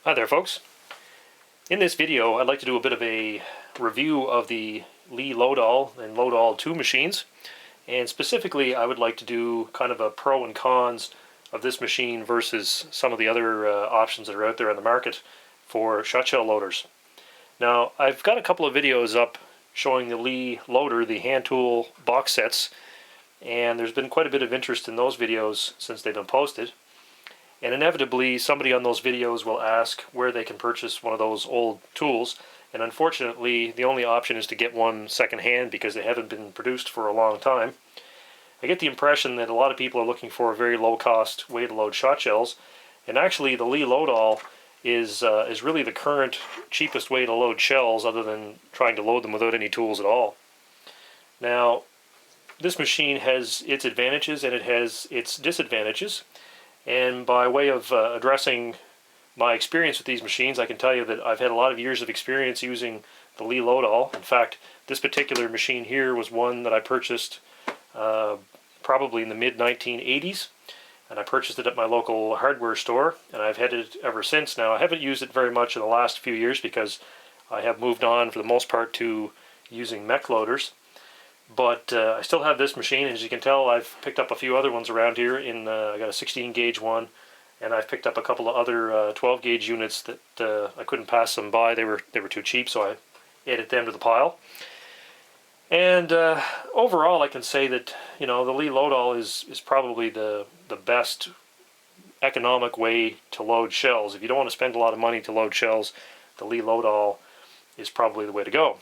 Hi there, folks. In this video I'd like to do a bit of a review of the LoadAll and LoadAll 2 machines, and specifically I would like to do kind of a pro and cons of this machine versus some of the other options that are out there on the market for shot shell loaders. Now, I've got a couple of videos up showing the loader, the hand tool box sets, and there's been quite a bit of interest in those videos since they've been posted. And inevitably somebody on those videos will ask where they can purchase one of those old tools, and unfortunately the only option is to get one second-hand because they haven't been produced for a long time. I get the impression that a lot of people are looking for a very low-cost way to load shot shells, and actually the LoadAll is really the current cheapest way to load shells, other than trying to load them without any tools at all. Now, this machine has its advantages and it has its disadvantages. And by way of addressing my experience with these machines, I can tell you that I've had a lot of years of experience using the LoadAll. In fact, this particular machine here was one that I purchased probably in the mid-1980s, and I purchased it at my local hardware store, and I've had it ever since. Now, I haven't used it very much in the last few years because I have moved on for the most part to using mech loaders. But I still have this machine, and as you can tell, I've picked up a few other ones around here. I got a 16 gauge one, and I've picked up a couple of other 12 gauge units that I couldn't pass them by. They were too cheap, so I added them to the pile. And overall, I can say that the LoadAll is probably the best economic way to load shells. If you don't want to spend a lot of money to load shells, the LoadAll is probably the way to go.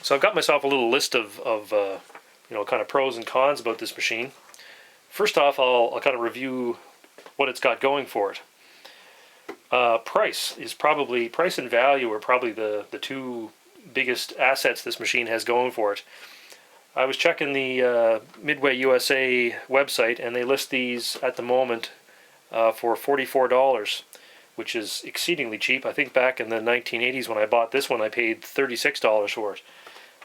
So I've got myself a little list of kind of pros and cons about this machine. First off, I'll kind of review what it's got going for it. Price and value are probably the two biggest assets this machine has going for it. I was checking the Midway USA website, and they list these at the moment for $44, which is exceedingly cheap. I think back in the 1980s when I bought this one, I paid $36 for it.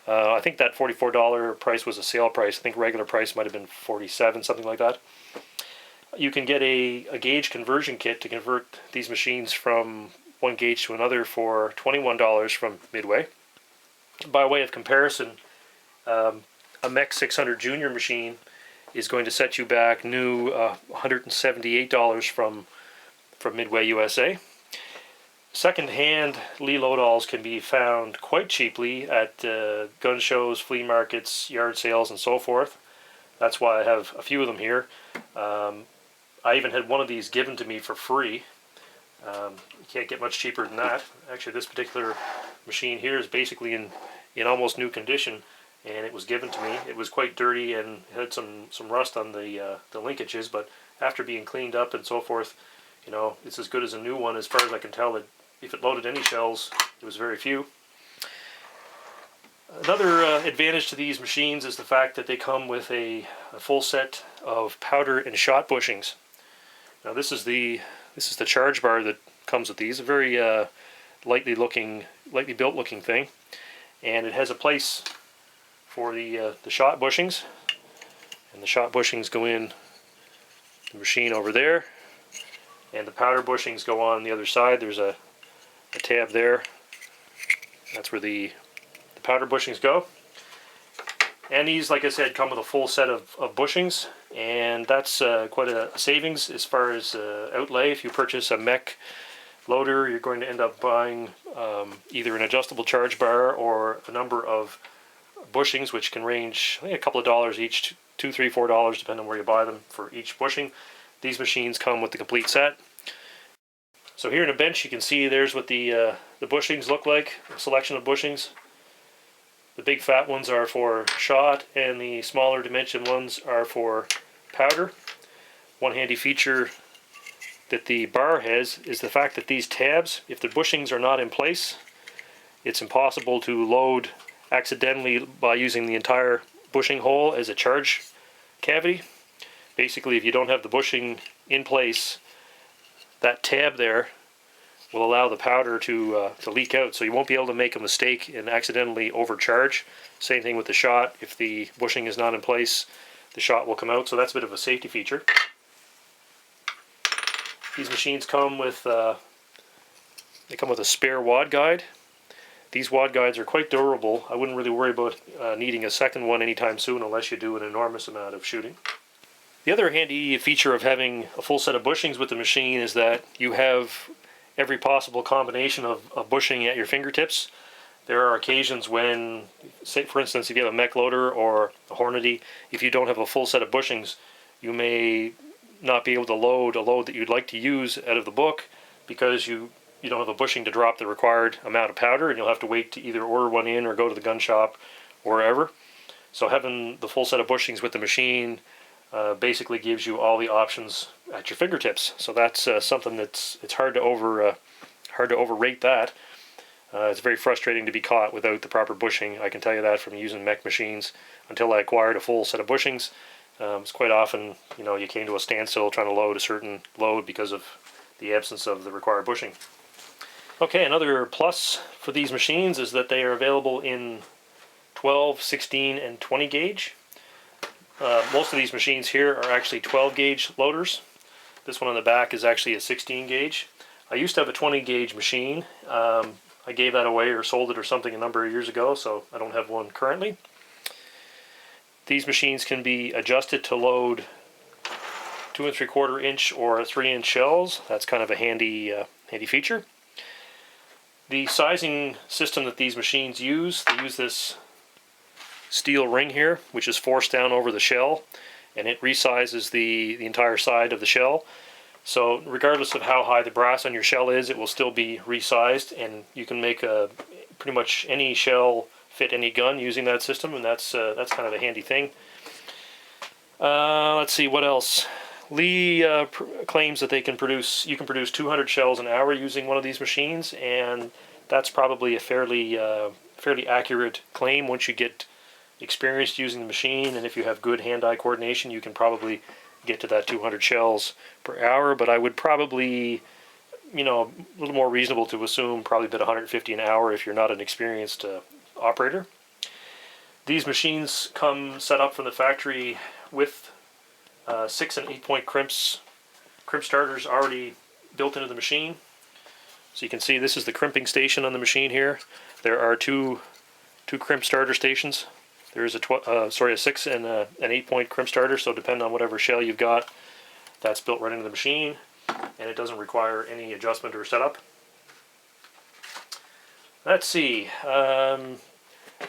I think that $44 price was a sale price. I think regular price might have been $47, something like that. You can get a gauge conversion kit to convert these machines from one gauge to another for $21 from Midway. By way of comparison, a Mech 600 Junior machine is going to set you back new $178 from Midway USA. Second-hand LoadAlls can be found quite cheaply at gun shows, flea markets, yard sales, and so forth. That's why I have a few of them here. I even had one of these given to me for free. You can't get much cheaper than that. Actually, this particular machine here is basically in almost new condition, and it was given to me. It was quite dirty and had some rust on the linkages, but after being cleaned up and so forth, it's as good as a new one as far as I can tell. That if it loaded any shells, it was very few. Another advantage to these machines is the fact that they come with a full set of powder and shot bushings. Now this is the charge bar that comes with these, a very lightly built looking thing, and it has a place for the shot bushings, and the shot bushings go in the machine over there, and the powder bushings go on the other side. There's a tab there. That's where the powder bushings go. And these, like I said, come with a full set of bushings, and that's quite a savings as far as outlay. If you purchase a mech loader, you're going to end up buying either an adjustable charge bar or a number of bushings, which can range, I think, a couple of dollars each, $2, $3, $4, depending on where you buy them for each bushing. These machines come with the complete set. So here in a bench, you can see there's what the bushings look like, a selection of bushings. The big fat ones are for shot, and the smaller dimension ones are for powder. One handy feature that the bar has is the fact that these tabs, if the bushings are not in place, it's impossible to load accidentally by using the entire bushing hole as a charge cavity. Basically, if you don't have the bushing in place, that tab there will allow the powder to leak out, so you won't be able to make a mistake and accidentally overcharge. Same thing with the shot. If the bushing is not in place, the shot will come out, so that's a bit of a safety feature. These machines come with They come with a spare wad guide. These wad guides are quite durable. I wouldn't really worry about needing a second one anytime soon unless you do an enormous amount of shooting. The other handy feature of having a full set of bushings with the machine is that you have every possible combination of bushing at your fingertips. There are occasions when, say for instance, if you have a mech loader or a Hornady, if you don't have a full set of bushings, you may not be able to load a load that you'd like to use out of the book because you don't have a bushing to drop the required amount of powder, and you'll have to wait to either order one in or go to the gun shop or wherever. So having the full set of bushings with the machine basically gives you all the options at your fingertips. So that's something it's hard to overrate that. It's very frustrating to be caught without the proper bushing. I can tell you that from using mech machines. Until I acquired a full set of bushings, it's quite often, you came to a standstill trying to load a certain load because of the absence of the required bushing. Okay, another plus for these machines is that they are available in 12, 16, and 20 gauge. Most of these machines here are actually 12 gauge loaders. This one on the back is actually a 16 gauge. I used to have a 20 gauge machine. I gave that away or sold it or something a number of years ago, so I don't have one currently. These machines can be adjusted to load 2 3/4 inch or 3 inch shells. That's kind of a handy feature. The sizing system that these machines use, they use this steel ring here, which is forced down over the shell, and it resizes the entire side of the shell. So regardless of how high the brass on your shell is, it will still be resized, and you can make pretty much any shell fit any gun using that system, and that's kind of a handy thing. Let's see what else. Lee claims that you can produce 200 shells an hour using one of these machines, and that's probably a fairly accurate claim once you get experienced using the machine, and if you have good hand-eye coordination, you can probably get to that 200 shells per hour. But I would probably, a little more reasonable to assume probably about 150 an hour if you're not an experienced operator. These machines come set up from the factory with 6 and 8 point crimp starters already built into the machine. So you can see this is the crimping station on the machine here. There are two crimp starter stations. There is a 6 and an 8 point crimp starter, so depending on whatever shell you've got, that's built right into the machine, and it doesn't require any adjustment or setup. Let's see.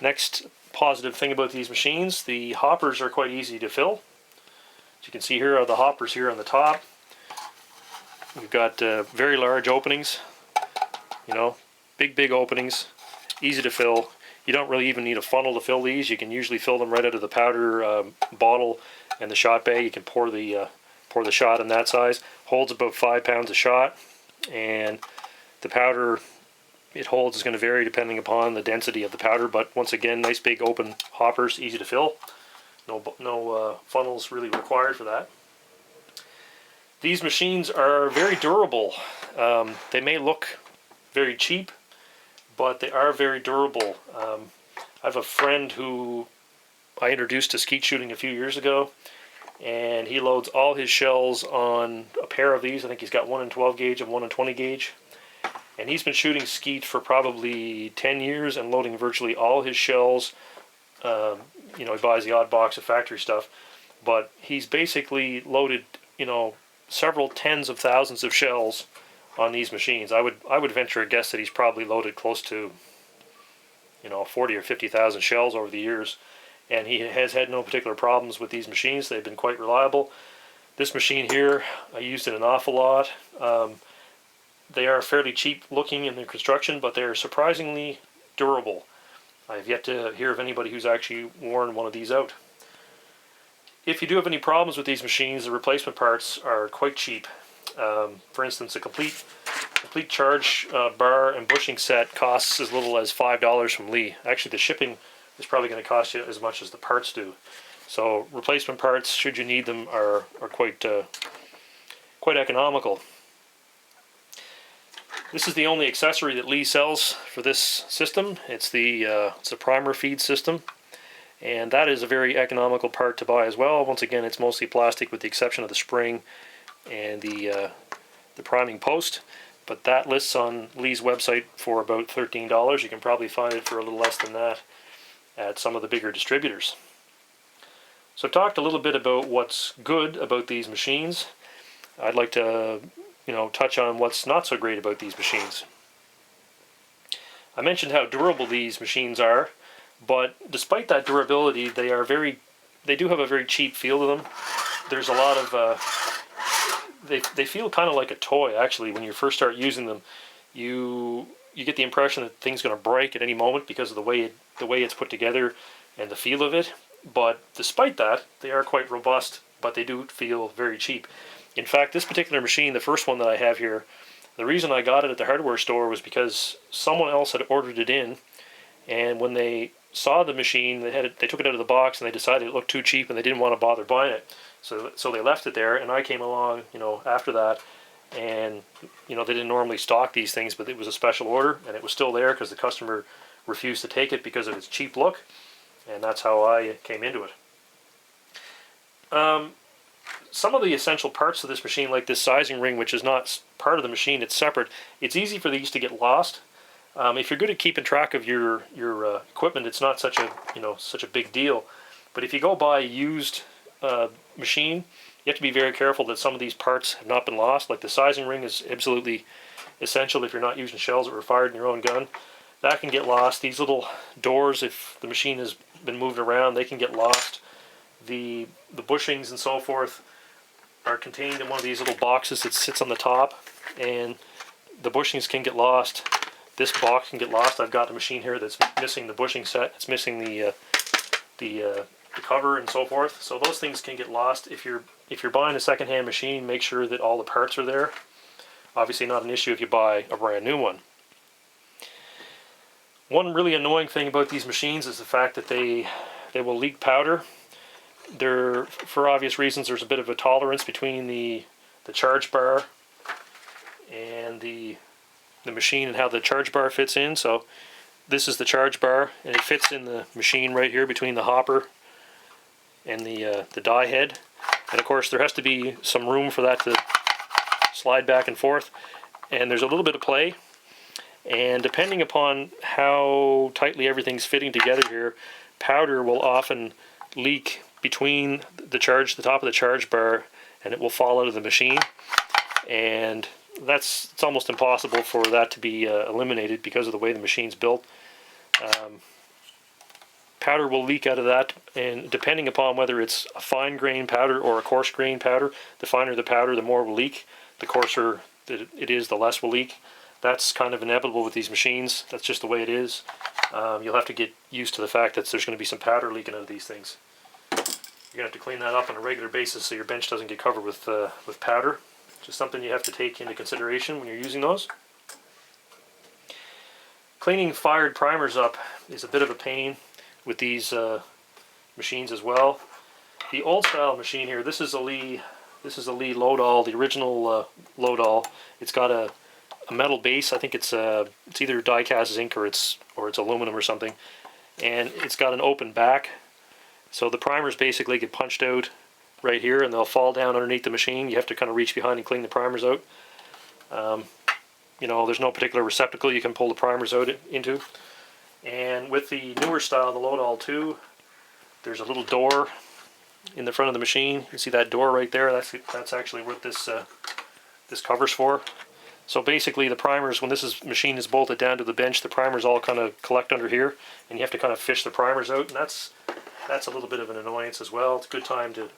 Next positive thing about these machines, the hoppers are quite easy to fill. As you can see here are the hoppers here on the top. We've got very large openings, big openings, easy to fill. You don't really even need a funnel to fill these. You can usually fill them right out of the powder bottle and the shot bag. You can pour the shot in that size. Holds about 5 pounds a shot, and the powder it holds is going to vary depending upon the density of the powder. But once again, nice big open hoppers, easy to fill. No funnels really required for that. These machines are very durable. They may look very cheap, but they are very durable. I have a friend who I introduced to skeet shooting a few years ago, and he loads all his shells on a pair of these. I think he's got one in 12 gauge and one in 20 gauge. And he's been shooting skeet for probably 10 years and loading virtually all his shells. He buys the odd box of factory stuff, but he's basically loaded, several tens of thousands of shells on these machines. I would venture a guess that he's probably loaded close to 40 or 50,000 shells over the years, and he has had no particular problems with these machines. They've been quite reliable. This machine here, I used it an awful lot. They are fairly cheap looking in their construction, but they're surprisingly durable. I've yet to hear of anybody who's actually worn one of these out. If you do have any problems with these machines, the replacement parts are quite cheap. For instance, a complete charge bar and bushing set costs as little as $5 from Lee. Actually, the shipping is probably going to cost you as much as the parts do. So replacement parts, should you need them, are quite economical. This is the only accessory that Lee sells for this system. It's a primer feed system, and that is a very economical part to buy as well. Once again, it's mostly plastic with the exception of the spring and the priming post. but that lists on Lee's website for about $13. You can probably find it for a little less than that at some of the bigger distributors. So I've talked a little bit about what's good about these machines. I'd like to, touch on what's not so great about these machines. I mentioned how durable these machines are, but despite that durability, they do have a very cheap feel to them. There's a lot of they feel kind of like a toy, actually. When you first start using them, you get the impression that thing's going to break at any moment because of the way it's put together and the feel of it. But despite that, they are quite robust, but they do feel very cheap. In fact, this particular machine, the first one that I have here, the reason I got it at the hardware store was because someone else had ordered it in, and when they saw the machine, they took it out of the box and they decided it looked too cheap and they didn't want to bother buying it. So they left it there, and I came along, after that, and they didn't normally stock these things, but it was a special order, and it was still there because the customer refused to take it because of its cheap look, and that's how I came into it. Some of the essential parts of this machine, like this sizing ring, which is not part of the machine, it's separate. It's easy for these to get lost. If you're good at keeping track of your equipment, it's not such a big deal. But if you go buy a used machine, you have to be very careful that some of these parts have not been lost. Like the sizing ring is absolutely essential if you're not using shells that were fired in your own gun. That can get lost. These little doors, if the machine has been moved around, they can get lost. The bushings and so forth are contained in one of these little boxes that sits on the top, and the bushings can get lost. This box can get lost. I've got a machine here that's missing the bushing set. It's missing the cover and so forth. So those things can get lost. If you're buying a secondhand machine, make sure that all the parts are there. Obviously not an issue if you buy a brand new one. One really annoying thing about these machines is the fact that they will leak powder. For obvious reasons, there's a bit of a tolerance between the charge bar and the machine and how the charge bar fits in. So this is the charge bar, and it fits in the machine right here between the hopper and the die head. And of course there has to be some room for that to slide back and forth, and there's a little bit of play, and depending upon how tightly everything's fitting together here, powder will often leak between the top of the charge bar, and it will fall out of the machine, and it's almost impossible for that to be eliminated because of the way the machine's built. Powder will leak out of that, and depending upon whether it's a fine grain powder or a coarse grain powder, the finer the powder, the more will leak. The coarser that it is, the less will leak. That's kind of inevitable with these machines. That's just the way it is. You'll have to get used to the fact that there's going to be some powder leaking out of these things. You're going to have to clean that up on a regular basis so your bench doesn't get covered with powder. Just something you have to take into consideration when you're using those. Cleaning fired primers up is a bit of a pain with these machines as well. The old style machine here, this is a Lee LoadAll, the original LoadAll. It's got a metal base. I think it's either die-cast zinc or it's aluminum or something, and it's got an open back. So the primers basically get punched out right here, and they'll fall down underneath the machine. You have to kind of reach behind and clean the primers out. There's no particular receptacle you can pull the primers out into. And with the newer style, the LoadAll 2, there's a little door in the front of the machine. You see that door right there? That's actually what this cover's for. So basically the primers, when machine is bolted down to the bench, the primers all kind of collect under here, and you have to kind of fish the primers out, and that's a little bit of an annoyance as well. It's a good time to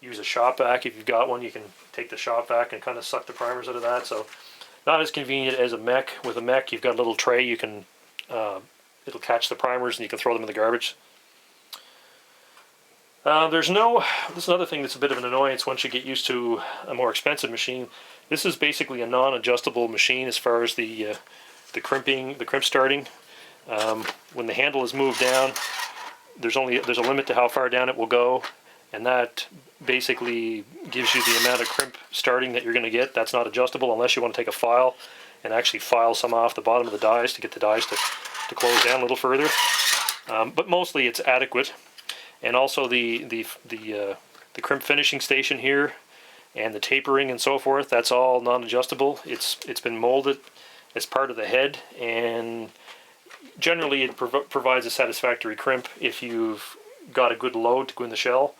use a shop vac. If you've got one, you can take the shop vac and kind of suck the primers out of that. So not as convenient as a mech. With a mech, you've got a little tray. You can it'll catch the primers and you can throw them in the garbage. This is another thing that's a bit of an annoyance once you get used to a more expensive machine. This is basically a non-adjustable machine as far as the crimping, the crimp starting. When the handle is moved down, there's a limit to how far down it will go, and that basically gives you the amount of crimp starting that you're going to get. That's not adjustable unless you want to take a file and actually file some off the bottom of the dies to get the dies to close down a little further. But mostly it's adequate. And also the crimp finishing station here and the tapering and so forth, that's all non-adjustable. It's been molded as part of the head, and generally it provides a satisfactory crimp if you've got a good load to go in the shell.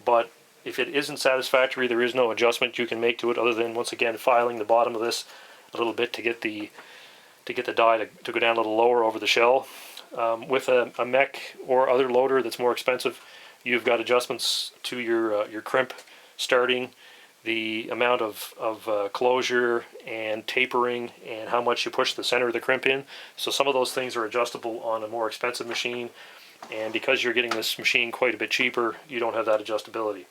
But if it isn't satisfactory, there is no adjustment you can make to it other than, once again, filing the bottom of this a little bit to get the die to go down a little lower over the shell. With a mech or other loader that's more expensive, you've got adjustments to your crimp starting, the amount of closure and tapering, and how much you push the center of the crimp in. So some of those things are adjustable on a more expensive machine, and because you're getting this machine quite a bit cheaper, you don't have that adjustability.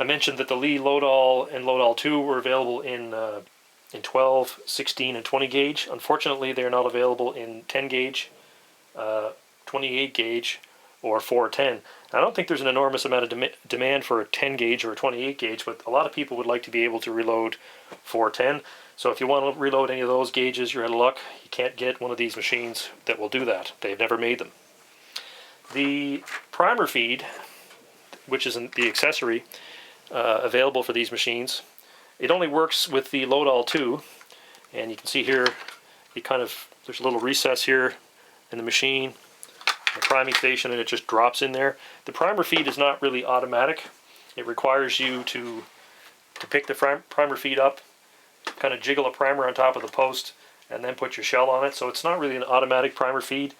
I mentioned that the Lee LoadAll and LoadAll 2 were available in 12, 16, and 20 gauge. Unfortunately, they're not available in 10 gauge, 28 gauge, or 410. I don't think there's an enormous amount of demand for a 10 gauge or a 28 gauge, but a lot of people would like to be able to reload 410. So if you want to reload any of those gauges, you're out of luck. You can't get one of these machines that will do that. They've never made them. The primer feed, which is the accessory available for these machines, it only works with the LoadAll 2, and you can see here, there's a little recess here in the machine, the priming station, and it just drops in there. The primer feed is not really automatic. It requires you to pick the primer feed up, kind of jiggle a primer on top of the post, and then put your shell on it. So it's not really an automatic primer feed.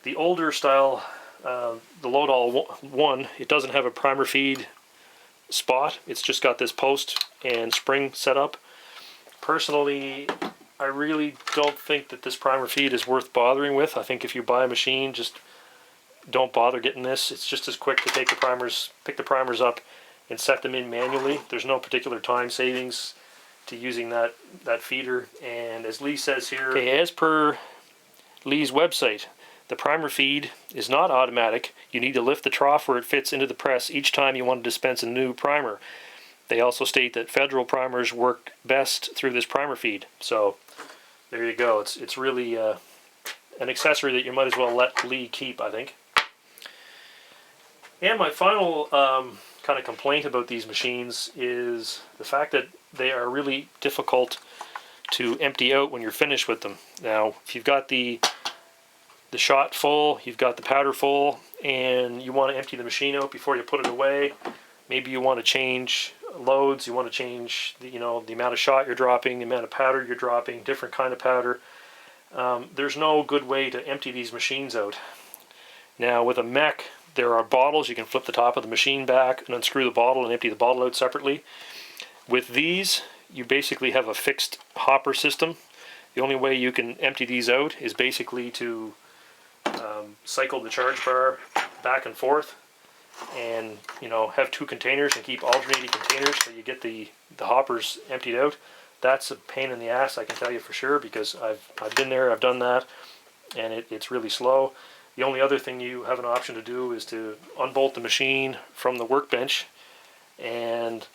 The older style, the LoadAll 1, it doesn't have a primer feed spot. It's just got this post and spring set up. Personally, I really don't think that this primer feed is worth bothering with. I think if you buy a machine, just don't bother getting this. It's just as quick to pick the primers up and set them in manually. There's no particular time savings to using that feeder. And as Lee says here, okay, as per Lee's website, the primer feed is not automatic. You need to lift the trough where it fits into the press each time you want to dispense a new primer. They also state that federal primers work best through this primer feed. So there you go. It's really an accessory that you might as well let Lee keep, I think. And my final kind of complaint about these machines is the fact that they are really difficult to empty out when you're finished with them. Now, if you've got the shot full, you've got the powder full, and you want to empty the machine out before you put it away, maybe you want to change loads, you want to change the amount of shot you're dropping, the amount of powder you're dropping, different kind of powder. There's no good way to empty these machines out. Now with a mech, there are bottles. You can flip the top of the machine back and unscrew the bottle and empty the bottle out separately. With these, you basically have a fixed hopper system. The only way you can empty these out is basically to cycle the charge bar back and forth, and have two containers and keep alternating containers so you get the hoppers emptied out. That's a pain in the ass, I can tell you for sure, because I've been there, I've done that, and it's really slow. The only other thing you have an option to do is to unbolt the machine from the workbench and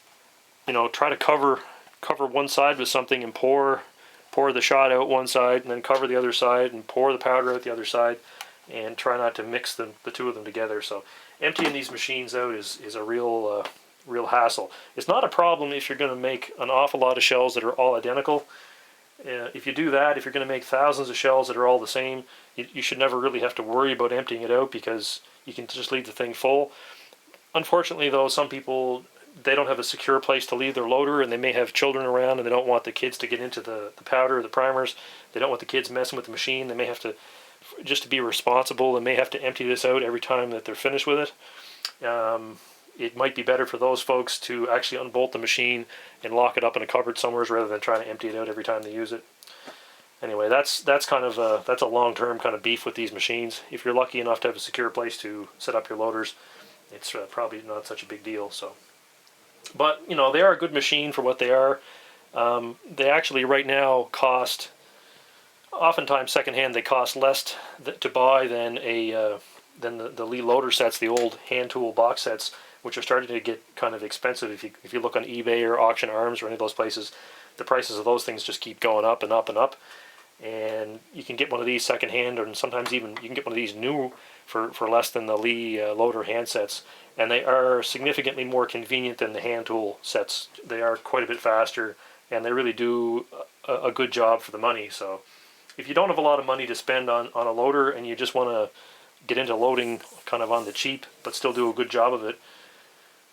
try to cover one side with something and pour the shot out one side, and then cover the other side and pour the powder out the other side, and try not to mix the two of them together. So emptying these machines out is a real hassle. It's not a problem if you're going to make an awful lot of shells that are all identical. If you do that, if you're going to make thousands of shells that are all the same, you should never really have to worry about emptying it out, because you can just leave the thing full. Unfortunately though, some people, they don't have a secure place to leave their loader, and they may have children around, and they don't want the kids to get into the powder or the primers. They don't want the kids messing with the machine. They may have to, just to be responsible, they may have to empty this out every time that they're finished with it. It might be better for those folks to actually unbolt the machine and lock it up in a cupboard somewhere, rather than trying to empty it out every time they use it. Anyway, that's kind of that's a long-term kind of beef with these machines. If you're lucky enough to have a secure place to set up your loaders, it's probably not such a big deal. So, but they are a good machine for what they are. They actually right now cost, oftentimes secondhand, they cost less to buy than the Lee loader sets, the old hand tool box sets, which are starting to get kind of expensive. If you look on eBay or Auction Arms or any of those places, the prices of those things just keep going up and up and up. And you can get one of these secondhand, or sometimes even you can get one of these new for less than the Lee loader handsets, and they are significantly more convenient than the hand tool sets. They are quite a bit faster, and they really do a good job for the money. So if you don't have a lot of money to spend on a loader and you just want to get into loading kind of on the cheap but still do a good job of it,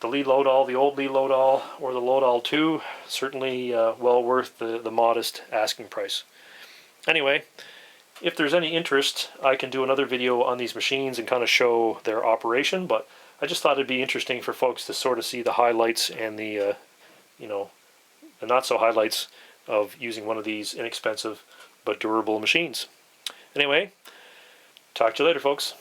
the Lee LoadAll, the old Lee LoadAll, or the LoadAll 2, certainly well worth the modest asking price. Anyway, if there's any interest, I can do another video on these machines and kind of show their operation, but I just thought it'd be interesting for folks to sort of see the highlights and the, the not so highlights of using one of these inexpensive but durable machines. Anyway, talk to you later, folks.